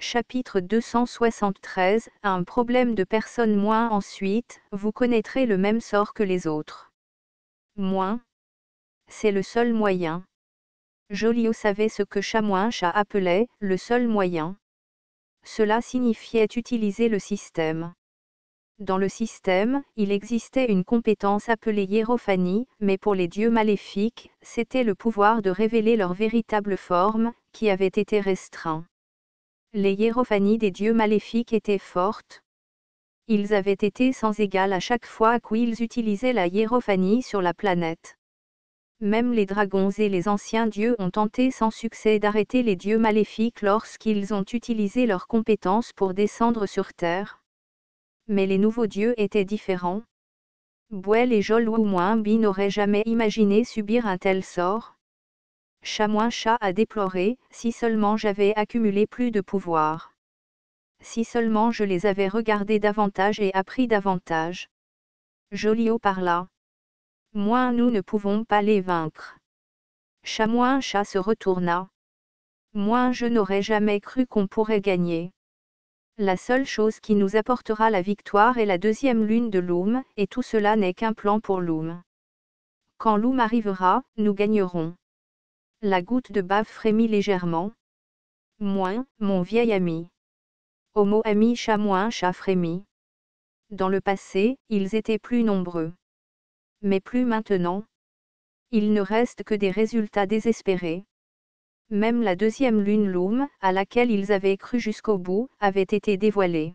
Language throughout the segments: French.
Chapitre 273 Un problème de personne moins. Ensuite, vous connaîtrez le même sort que les autres. Moins. C'est le seul moyen. Joliot savait ce que Chamoun-Cha appelait « le seul moyen ». Cela signifiait utiliser le système. Dans le système, il existait une compétence appelée hiérophanie, mais pour les dieux maléfiques, c'était le pouvoir de révéler leur véritable forme, qui avait été restreint. Les hiérophanies des dieux maléfiques étaient fortes. Ils avaient été sans égal à chaque fois qu'ils utilisaient la hiérophanie sur la planète. Même les dragons et les anciens dieux ont tenté sans succès d'arrêter les dieux maléfiques lorsqu'ils ont utilisé leurs compétences pour descendre sur Terre. Mais les nouveaux dieux étaient différents. Bouel et Jolwoumoinbi n'auraient jamais imaginé subir un tel sort. Chamoun-Cha a déploré « si seulement j'avais accumulé plus de pouvoir. Si seulement je les avais regardés davantage et appris davantage. » Joliot parla. « Moins nous ne pouvons pas les vaincre. » Chamoun-Cha se retourna. « Moins je n'aurais jamais cru qu'on pourrait gagner. La seule chose qui nous apportera la victoire est la deuxième lune de Loum, et tout cela n'est qu'un plan pour Loum. Quand Loum arrivera, nous gagnerons. » La goutte de bave frémit légèrement. « Moins, mon vieil ami. » Au mot ami, Chamoun-Cha frémit. Dans le passé, ils étaient plus nombreux. Mais plus maintenant. Il ne reste que des résultats désespérés. Même la deuxième lune Loum, à laquelle ils avaient cru jusqu'au bout, avait été dévoilée.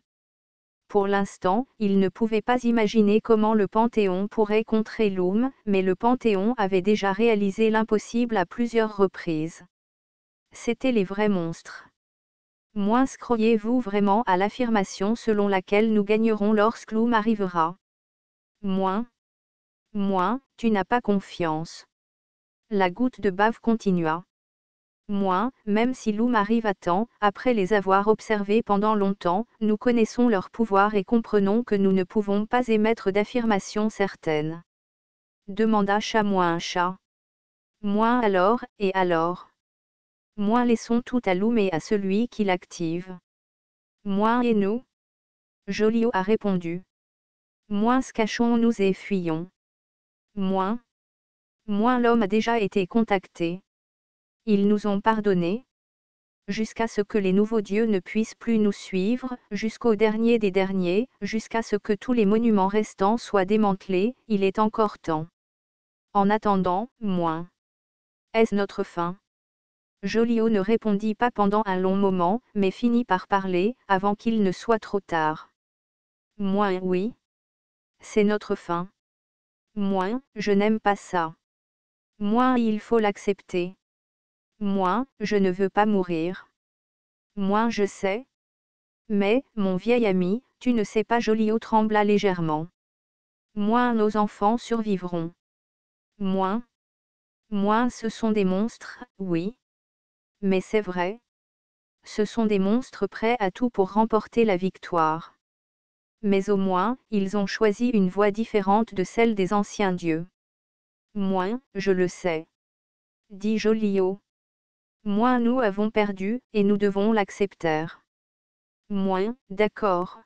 Pour l'instant, ils ne pouvaient pas imaginer comment le Panthéon pourrait contrer Loum, mais le Panthéon avait déjà réalisé l'impossible à plusieurs reprises. C'étaient les vrais monstres. Moins croyez-vous vraiment à l'affirmation selon laquelle nous gagnerons lorsque Loum arrivera? Moins, tu n'as pas confiance. La goutte de bave continua. Moins, même si Loum arrive à temps, après les avoir observés pendant longtemps, nous connaissons leur pouvoir et comprenons que nous ne pouvons pas émettre d'affirmation certaine. Demanda Chamoun-Cha. Moins alors, et alors? Moins laissons tout à Loum et à celui qui l'active. Moins et nous? Joliot a répondu. Moins cachons-nous et fuyons. Moins l'homme a déjà été contacté. Ils nous ont pardonné. Jusqu'à ce que les nouveaux dieux ne puissent plus nous suivre, jusqu'au dernier des derniers, jusqu'à ce que tous les monuments restants soient démantelés, il est encore temps. En attendant, moins. Est-ce notre fin? Joliot ne répondit pas pendant un long moment, mais finit par parler, avant qu'il ne soit trop tard. Moins oui. C'est notre fin. Moins, je n'aime pas ça. Moins il faut l'accepter. Moins, je ne veux pas mourir. Moins je sais. Mais, mon vieil ami, tu ne sais pas. Joliot trembla légèrement. Moins nos enfants survivront. Moins ce sont des monstres, oui. Mais c'est vrai. Ce sont des monstres prêts à tout pour remporter la victoire. Mais au moins, ils ont choisi une voie différente de celle des anciens dieux. Moins, je le sais. Dit Joliot. Moins nous avons perdu, et nous devons l'accepter. Moins, d'accord.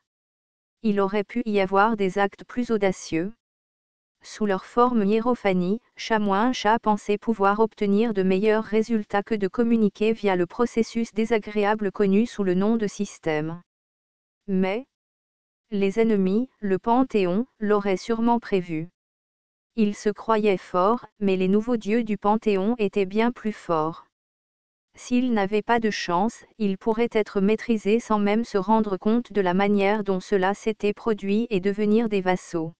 Il aurait pu y avoir des actes plus audacieux. Sous leur forme hiérophanie, Chamoun-Cha pensait pouvoir obtenir de meilleurs résultats que de communiquer via le processus désagréable connu sous le nom de système. Mais les ennemis, le Panthéon, l'auraient sûrement prévu. Ils se croyaient forts, mais les nouveaux dieux du Panthéon étaient bien plus forts. S'ils n'avaient pas de chance, ils pourraient être maîtrisés sans même se rendre compte de la manière dont cela s'était produit et devenir des vassaux.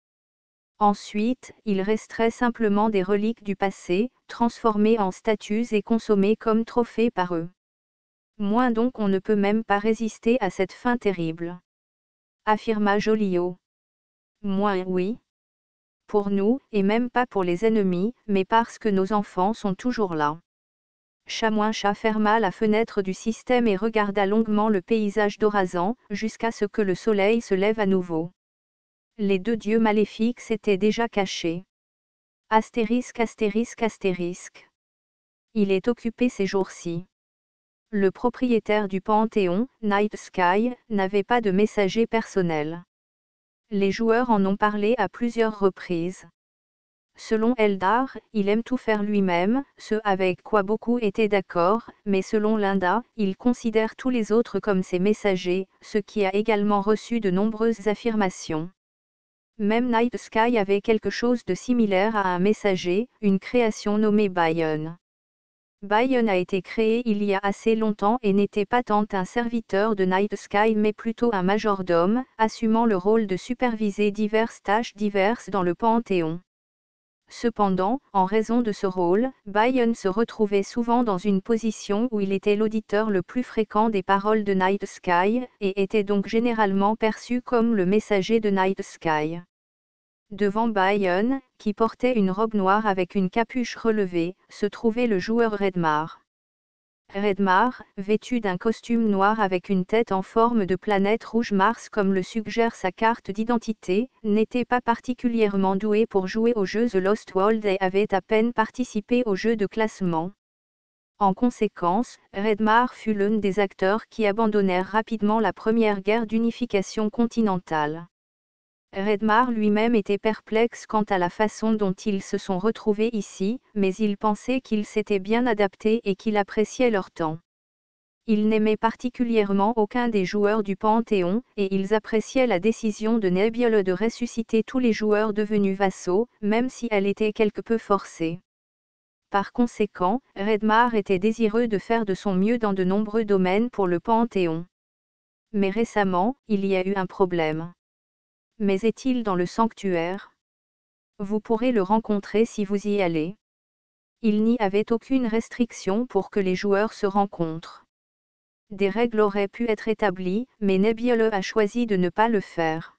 Ensuite, il resterait simplement des reliques du passé, transformées en statues et consommées comme trophées par eux. Moins donc on ne peut même pas résister à cette fin terrible. Affirma Joliot. Moins oui. Pour nous, et même pas pour les ennemis, mais parce que nos enfants sont toujours là. Chamoun-Cha ferma la fenêtre du système et regarda longuement le paysage d'Orazan, jusqu'à ce que le soleil se lève à nouveau. Les deux dieux maléfiques s'étaient déjà cachés. Astérisque. Il est occupé ces jours-ci. Le propriétaire du Panthéon, Night Sky, n'avait pas de messager personnel. Les joueurs en ont parlé à plusieurs reprises. Selon Eldar, il aime tout faire lui-même, ce avec quoi beaucoup étaient d'accord, mais selon Linda, il considère tous les autres comme ses messagers, ce qui a également reçu de nombreuses affirmations. Même Night Sky avait quelque chose de similaire à un messager, une création nommée Bayon. Bayon a été créé il y a assez longtemps et n'était pas tant un serviteur de Night Sky mais plutôt un majordome, assumant le rôle de superviser diverses tâches diverses dans le Panthéon. Cependant, en raison de ce rôle, Bayon se retrouvait souvent dans une position où il était l'auditeur le plus fréquent des paroles de Night Sky, et était donc généralement perçu comme le messager de Night Sky. Devant Bayon, qui portait une robe noire avec une capuche relevée, se trouvait le joueur Redmar. Redmar, vêtu d'un costume noir avec une tête en forme de planète rouge Mars comme le suggère sa carte d'identité, n'était pas particulièrement doué pour jouer au jeu The Lost World et avait à peine participé au jeu de classement. En conséquence, Redmar fut l'un des acteurs qui abandonnèrent rapidement la première guerre d'unification continentale. Redmar lui-même était perplexe quant à la façon dont ils se sont retrouvés ici, mais il pensait qu'ils s'étaient bien adaptés et qu'il appréciait leur temps. Il n'aimait particulièrement aucun des joueurs du Panthéon, et ils appréciaient la décision de Nebbiolo de ressusciter tous les joueurs devenus vassaux, même si elle était quelque peu forcée. Par conséquent, Redmar était désireux de faire de son mieux dans de nombreux domaines pour le Panthéon. Mais récemment, il y a eu un problème. Mais est-il dans le sanctuaire? Vous pourrez le rencontrer si vous y allez. Il n'y avait aucune restriction pour que les joueurs se rencontrent. Des règles auraient pu être établies, mais Nebbiolo a choisi de ne pas le faire.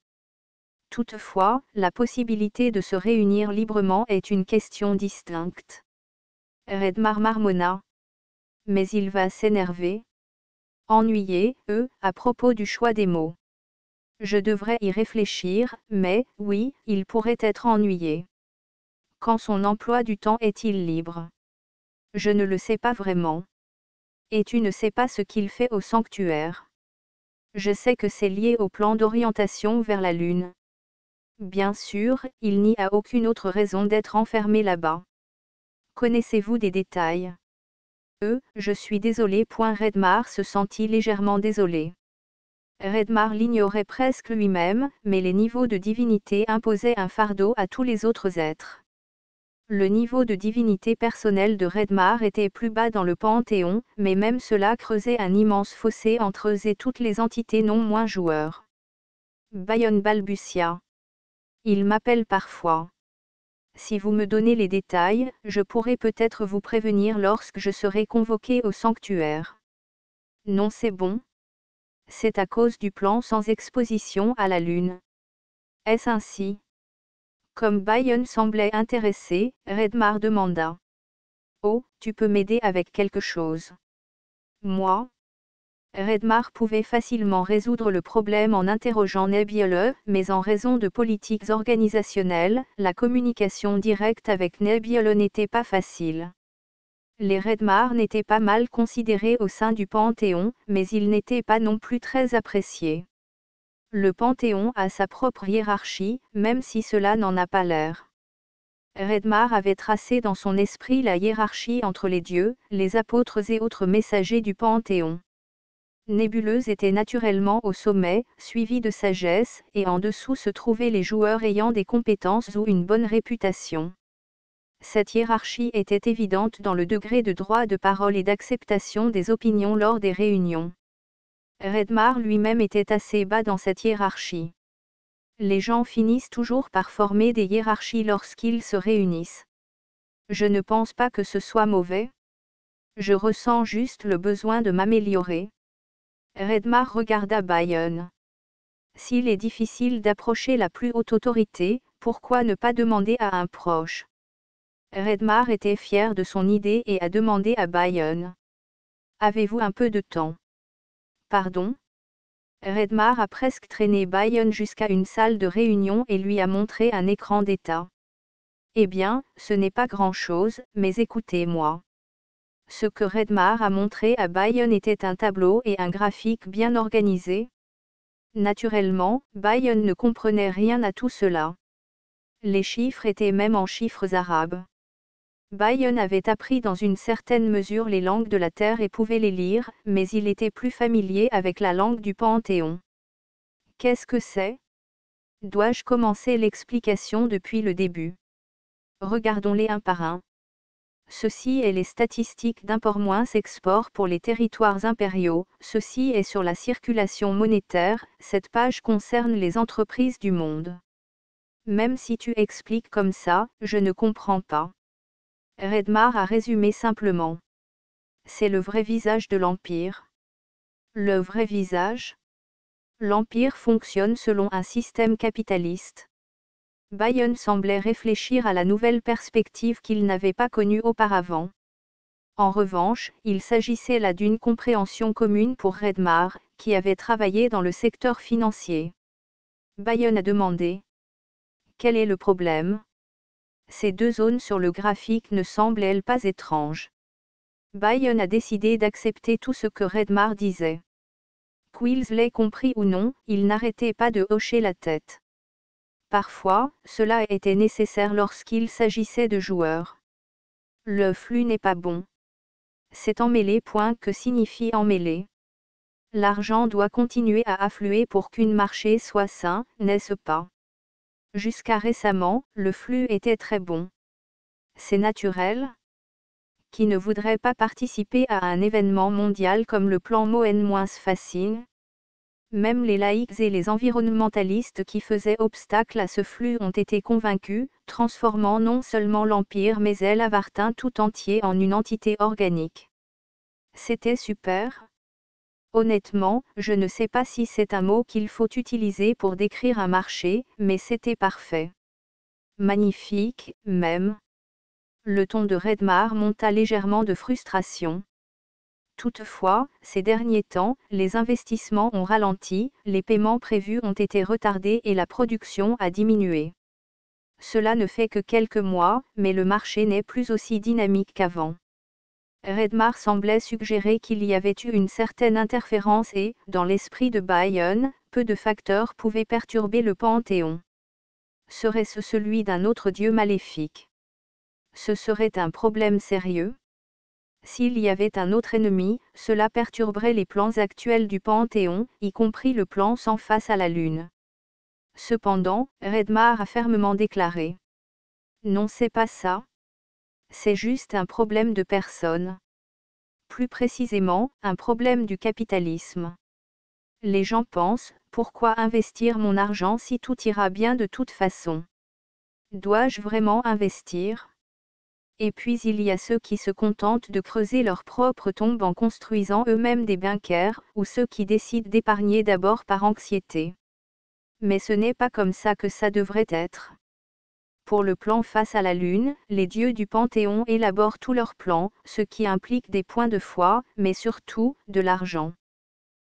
Toutefois, la possibilité de se réunir librement est une question distincte. Redmar marmonna. Mais il va s'énerver. Ennuyé, à propos du choix des mots. Je devrais y réfléchir, mais, oui, il pourrait être ennuyé. Quand son emploi du temps est-il libre? Je ne le sais pas vraiment. Et tu ne sais pas ce qu'il fait au sanctuaire. Je sais que c'est lié au plan d'orientation vers la Lune. Bien sûr, il n'y a aucune autre raison d'être enfermé là-bas. Connaissez-vous des détails? Je suis désolé. Redmar se sentit légèrement désolé. Redmar l'ignorait presque lui-même, mais les niveaux de divinité imposaient un fardeau à tous les autres êtres. Le niveau de divinité personnelle de Redmar était plus bas dans le Panthéon, mais même cela creusait un immense fossé entre eux et toutes les entités non moins joueurs. Bayon balbutia. Il m'appelle parfois. Si vous me donnez les détails, je pourrai peut-être vous prévenir lorsque je serai convoqué au sanctuaire. Non, c'est bon. C'est à cause du plan sans exposition à la Lune. Est-ce ainsi? Comme Bayon semblait intéressé, Redmar demanda. Oh, tu peux m'aider avec quelque chose. Moi? Redmar pouvait facilement résoudre le problème en interrogeant Nebbiolo, mais en raison de politiques organisationnelles, la communication directe avec Nebbiolo n'était pas facile. Les Redmar n'étaient pas mal considérés au sein du Panthéon, mais ils n'étaient pas non plus très appréciés. Le Panthéon a sa propre hiérarchie, même si cela n'en a pas l'air. Redmar avait tracé dans son esprit la hiérarchie entre les dieux, les apôtres et autres messagers du Panthéon. Nébuleuse était naturellement au sommet, suivi de sagesse, et en dessous se trouvaient les joueurs ayant des compétences ou une bonne réputation. Cette hiérarchie était évidente dans le degré de droit de parole et d'acceptation des opinions lors des réunions. Redmar lui-même était assez bas dans cette hiérarchie. Les gens finissent toujours par former des hiérarchies lorsqu'ils se réunissent. Je ne pense pas que ce soit mauvais. Je ressens juste le besoin de m'améliorer. Redmar regarda Bayon. S'il est difficile d'approcher la plus haute autorité, pourquoi ne pas demander à un proche? Redmar était fier de son idée et a demandé à Bayon. Avez-vous un peu de temps? Pardon? Redmar a presque traîné Bayon jusqu'à une salle de réunion et lui a montré un écran d'état. Eh bien, ce n'est pas grand-chose, mais écoutez-moi. Ce que Redmar a montré à Bayonne était un tableau et un graphique bien organisé. Naturellement, Bayonne ne comprenait rien à tout cela. Les chiffres étaient même en chiffres arabes. Bayonne avait appris dans une certaine mesure les langues de la terre et pouvait les lire, mais il était plus familier avec la langue du Panthéon. Qu'est-ce que c'est ? Dois-je commencer l'explication depuis le début ? Regardons-les un par un. Ceci est les statistiques d'import-export pour les territoires impériaux, ceci est sur la circulation monétaire, cette page concerne les entreprises du monde. Même si tu expliques comme ça, je ne comprends pas. Redmar a résumé simplement. C'est le vrai visage de l'Empire. Le vrai visage ? L'Empire fonctionne selon un système capitaliste. Bayonne semblait réfléchir à la nouvelle perspective qu'il n'avait pas connue auparavant. En revanche, il s'agissait là d'une compréhension commune pour Redmar, qui avait travaillé dans le secteur financier. Bayonne a demandé. Quel est le problème ? Ces deux zones sur le graphique ne semblent-elles pas étranges ? Bayonne a décidé d'accepter tout ce que Redmar disait. Qu'ils l'aient compris ou non, il n'arrêtait pas de hocher la tête. Parfois, cela était nécessaire lorsqu'il s'agissait de joueurs. Le flux n'est pas bon. C'est emmêlé. Que signifie emmêlé ? L'argent doit continuer à affluer pour qu'un marché soit sain, n'est-ce pas ? Jusqu'à récemment, le flux était très bon. C'est naturel ? Qui ne voudrait pas participer à un événement mondial comme le plan Moen-Facing ? Même les laïcs et les environnementalistes qui faisaient obstacle à ce flux ont été convaincus, transformant non seulement l'Empire mais El Avartin tout entier en une entité organique. C'était super. Honnêtement, je ne sais pas si c'est un mot qu'il faut utiliser pour décrire un marché, mais c'était parfait. Magnifique, même. Le ton de Redmar monta légèrement de frustration. Toutefois, ces derniers temps, les investissements ont ralenti, les paiements prévus ont été retardés et la production a diminué. Cela ne fait que quelques mois, mais le marché n'est plus aussi dynamique qu'avant. Redmar semblait suggérer qu'il y avait eu une certaine interférence et, dans l'esprit de Bayonne, peu de facteurs pouvaient perturber le Panthéon. Serait-ce celui d'un autre dieu maléfique ? Ce serait un problème sérieux ? S'il y avait un autre ennemi, cela perturberait les plans actuels du Panthéon, y compris le plan sans face à la Lune. Cependant, Redmar a fermement déclaré. Non, c'est pas ça. C'est juste un problème de personne. Plus précisément, un problème du capitalisme. Les gens pensent, pourquoi investir mon argent si tout ira bien de toute façon ? Dois-je vraiment investir ? Et puis il y a ceux qui se contentent de creuser leur propre tombe en construisant eux-mêmes des bunkers, ou ceux qui décident d'épargner d'abord par anxiété. Mais ce n'est pas comme ça que ça devrait être. Pour le plan face à la Lune, les dieux du Panthéon élaborent tous leurs plans, ce qui implique des points de foi, mais surtout, de l'argent.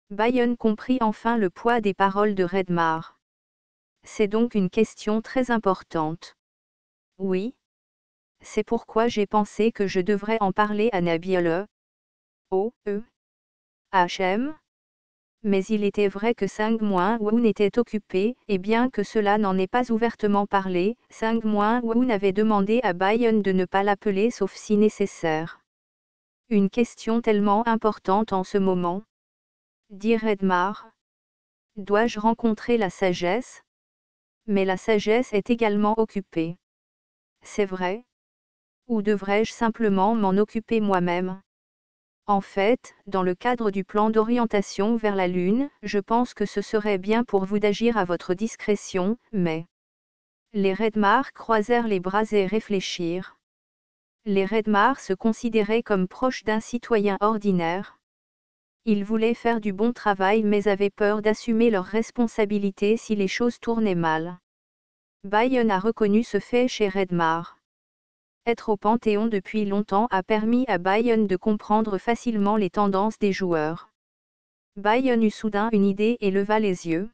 Bayonne comprit enfin le poids des paroles de Redmar. C'est donc une question très importante. Oui. C'est pourquoi j'ai pensé que je devrais en parler à Nabil H.M. Mais il était vrai que Sang-Woon était occupé, et bien que cela n'en ait pas ouvertement parlé, Sang-Woon avait demandé à Bayonne de ne pas l'appeler sauf si nécessaire. Une question tellement importante en ce moment. Dit Redmar. Dois-je rencontrer la sagesse ? Mais la sagesse est également occupée. C'est vrai ? Ou devrais-je simplement m'en occuper moi-même ? En fait, dans le cadre du plan d'orientation vers la Lune, je pense que ce serait bien pour vous d'agir à votre discrétion, mais... Les Redmar croisèrent les bras et réfléchirent. Les Redmar se considéraient comme proches d'un citoyen ordinaire. Ils voulaient faire du bon travail mais avaient peur d'assumer leurs responsabilités si les choses tournaient mal. Bayonne a reconnu ce fait chez Redmar. Être au Panthéon depuis longtemps a permis à Bayonne de comprendre facilement les tendances des joueurs. Bayonne eut soudain une idée et leva les yeux.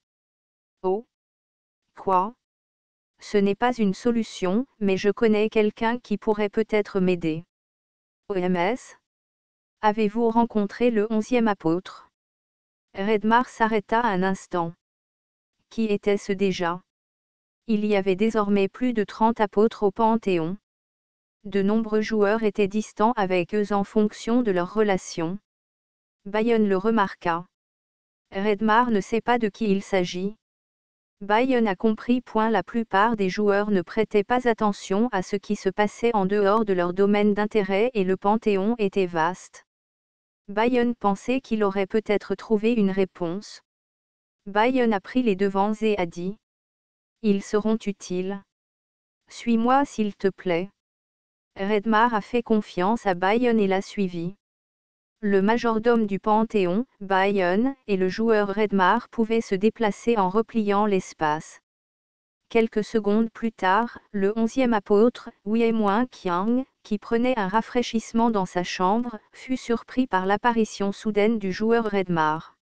Oh ? Quoi ? Ce n'est pas une solution, mais je connais quelqu'un qui pourrait peut-être m'aider. OMS ? Avez-vous rencontré le 11e apôtre? Redmar s'arrêta un instant. Qui était-ce déjà? Il y avait désormais plus de 30 apôtres au Panthéon. De nombreux joueurs étaient distants avec eux en fonction de leurs relations. Byron le remarqua. Redmar ne sait pas de qui il s'agit. Byron a compris. La plupart des joueurs ne prêtaient pas attention à ce qui se passait en dehors de leur domaine d'intérêt et le Panthéon était vaste. Byron pensait qu'il aurait peut-être trouvé une réponse. Byron a pris les devants et a dit: Ils seront utiles. Suis-moi s'il te plaît. Redmar a fait confiance à Byron et l'a suivi. Le majordome du Panthéon, Byron, et le joueur Redmar pouvaient se déplacer en repliant l'espace. Quelques secondes plus tard, le 11e apôtre, Wei Qiang, qui prenait un rafraîchissement dans sa chambre, fut surpris par l'apparition soudaine du joueur Redmar.